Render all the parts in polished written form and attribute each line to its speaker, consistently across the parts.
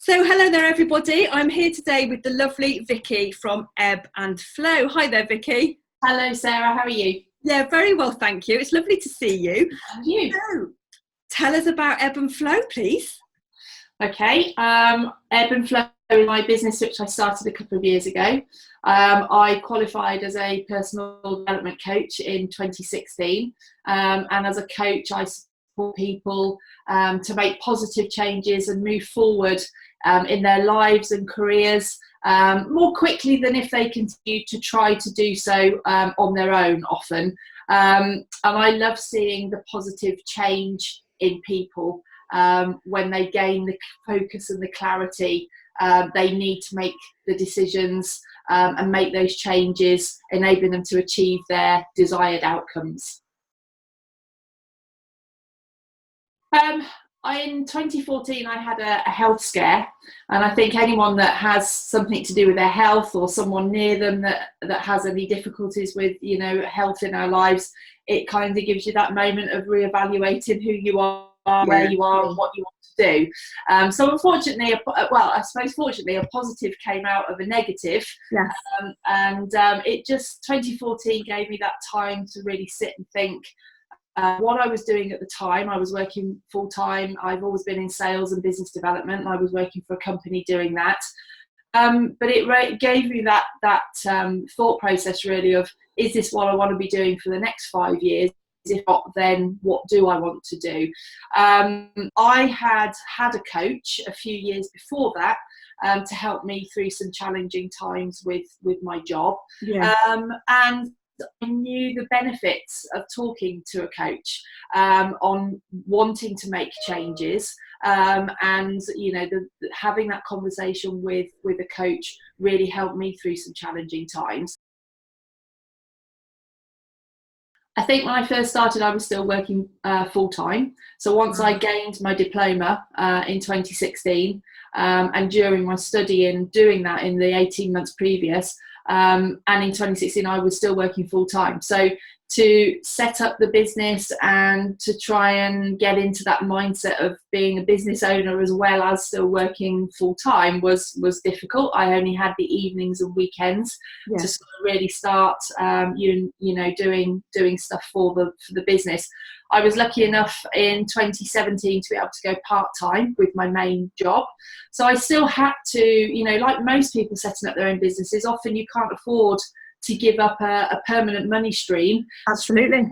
Speaker 1: So hello there everybody, I'm here today with the lovely Vicki from Ebb and Flow. Hi there Vicki.
Speaker 2: Hello Sarah, how are you?
Speaker 1: Yeah, very well thank you, it's lovely to see you.
Speaker 2: And you?
Speaker 1: So, tell us about Ebb and Flow please.
Speaker 2: Okay, Ebb and Flow is my business which I started a couple of years ago. I qualified as a personal development coach in 2016 and as a coach I support people to make positive changes and move forward in their lives and careers more quickly than if they continue to try to do so on their own often. And I love seeing the positive change in people when they gain the focus and the clarity they need to make the decisions and make those changes, enabling them to achieve their desired outcomes. In 2014 I had a health scare, and I think anyone that has something to do with their health or someone near them that has any difficulties with health in our lives, it kind of gives you that moment of reevaluating who you are, where you are and what you want to do. So unfortunately, fortunately a positive came out of a negative.
Speaker 1: Yes.
Speaker 2: And it just 2014 gave me that time to really sit and think. What I was doing at the time, I was working full-time. I've always been in sales and business development, and I was working for a company doing that. But it gave me that thought process really of, is this what I want to be doing for the next 5 years? If not, then what do I want to do? I had a coach a few years before that to help me through some challenging times with my job.
Speaker 1: Yeah.
Speaker 2: And I knew the benefits of talking to a coach on wanting to make changes, and having that conversation with a coach really helped me through some challenging times. I think when I first started, I was still working full-time. So once I gained my diploma in 2016, and during my study and doing that in the 18 months previous, and in 2016 I was still working full-time. So to set up the business and to try and get into that mindset of being a business owner as well as still working full-time was difficult. I only had the evenings and weekends to sort of really start doing stuff for the business. I was lucky enough in 2017 to be able to go part-time with my main job. So I still had to, like most people setting up their own businesses, often you can't afford to give up a permanent money stream.
Speaker 1: Absolutely.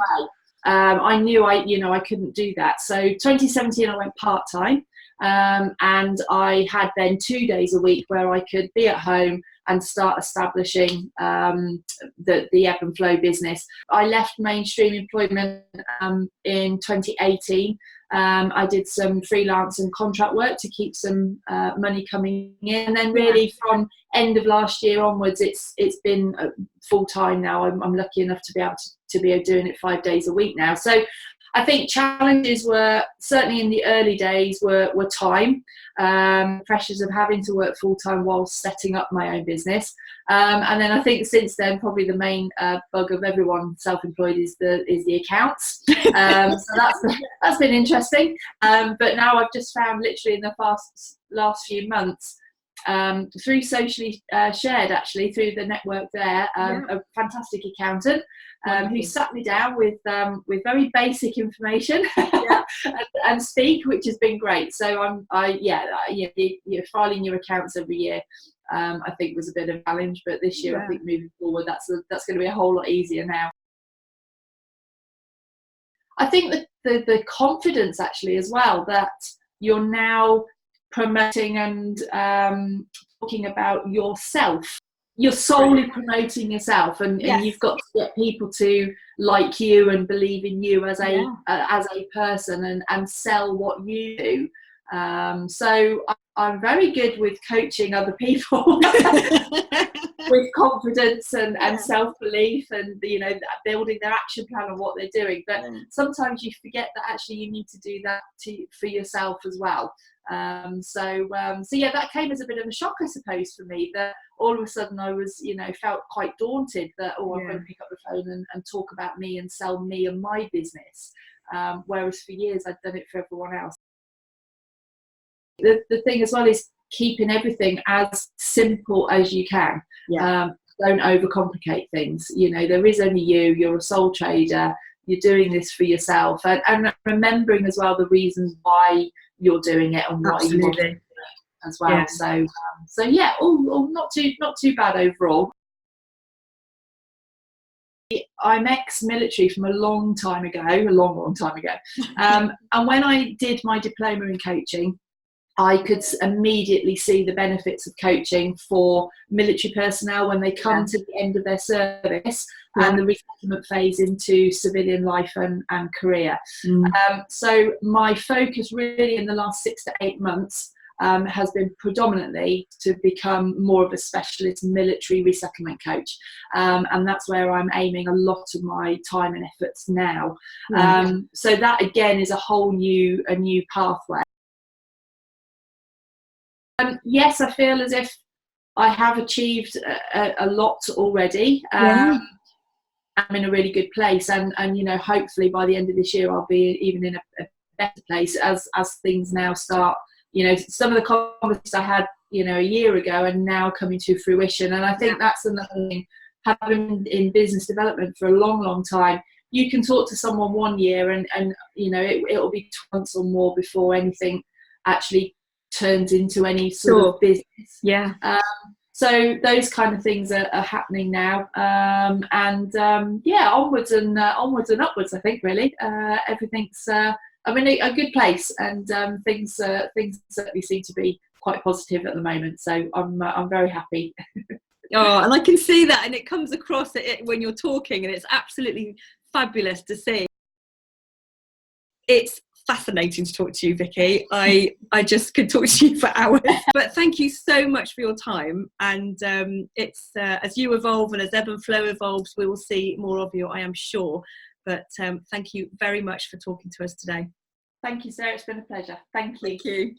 Speaker 2: I knew I couldn't do that. So 2017 I went part-time, and I had then 2 days a week where I could be at home and start establishing the Ebb and Flow business. I left mainstream employment in 2018. I did some freelance and contract work to keep some money coming in, and then really from end of last year onwards, it's been full time now. I'm lucky enough to be able to be doing it 5 days a week now. So I think challenges were certainly in the early days were time, pressures of having to work full time while setting up my own business, and then I think since then probably the main bug of everyone self-employed is the accounts. So that's been interesting. But now I've just found literally in the last few months, through Socially Shared, actually through the network there, a fantastic accountant who sat me down with very basic information and speak, which has been great. So you're filing your accounts every year. I think was a bit of a challenge, but this year I think moving forward that's going to be a whole lot easier now. I think the confidence actually as well that you're now promoting and talking about yourself. You're solely promoting yourself, and you've got to get people to like you and believe in you as a person and sell what you do. So I'm very good with coaching other people with confidence and self-belief and building their action plan on what they're doing. But sometimes you forget that actually you need to do that for yourself as well. So that came as a bit of a shock, I suppose, for me, that all of a sudden I was, felt quite daunted that, I'm going to pick up the phone and talk about me and sell me and my business. Whereas for years I'd done it for everyone else. The thing as well is keeping everything as simple as you can. Don't overcomplicate things. You know, there is only you're a sole trader, you're doing this for yourself, and remembering as well the reasons why you're doing it and why you want to do it as well. So yeah, all not too bad overall. I'm ex-military from a long time ago, and when I did my diploma in coaching, I could immediately see the benefits of coaching for military personnel when they come to the end of their service and the resettlement phase into civilian life and career. So my focus really in the last 6 to 8 months has been predominantly to become more of a specialist military resettlement coach, and that's where I'm aiming a lot of my time and efforts now. So that again is a whole new pathway. Yes, I feel as if I have achieved a lot already. I'm in a really good place, and you know, hopefully by the end of this year I'll be even in a better place as things now start. You know, some of the conversations I had, you know, a year ago are now coming to fruition, and I think that's another thing. Having been in business development for a long time, you can talk to someone one year and you know, it'll be 2 months or more before anything actually turns into any sort of business. So those kind of things are happening now, onwards and upwards. I think really everything's I'm in a good place, and things certainly seem to be quite positive at the moment. So I'm very happy.
Speaker 1: And I can see that, and it comes across it when you're talking, and it's absolutely fabulous to see. It's fascinating to talk to you, Vicki. I just could talk to you for hours. But thank you so much for your time. And it's as you evolve and as Ebb and Flow evolves, we will see more of you, I am sure. But thank you very much for talking to us today.
Speaker 2: Thank you, Sarah. It's been a pleasure. Thank you.
Speaker 1: Thank you.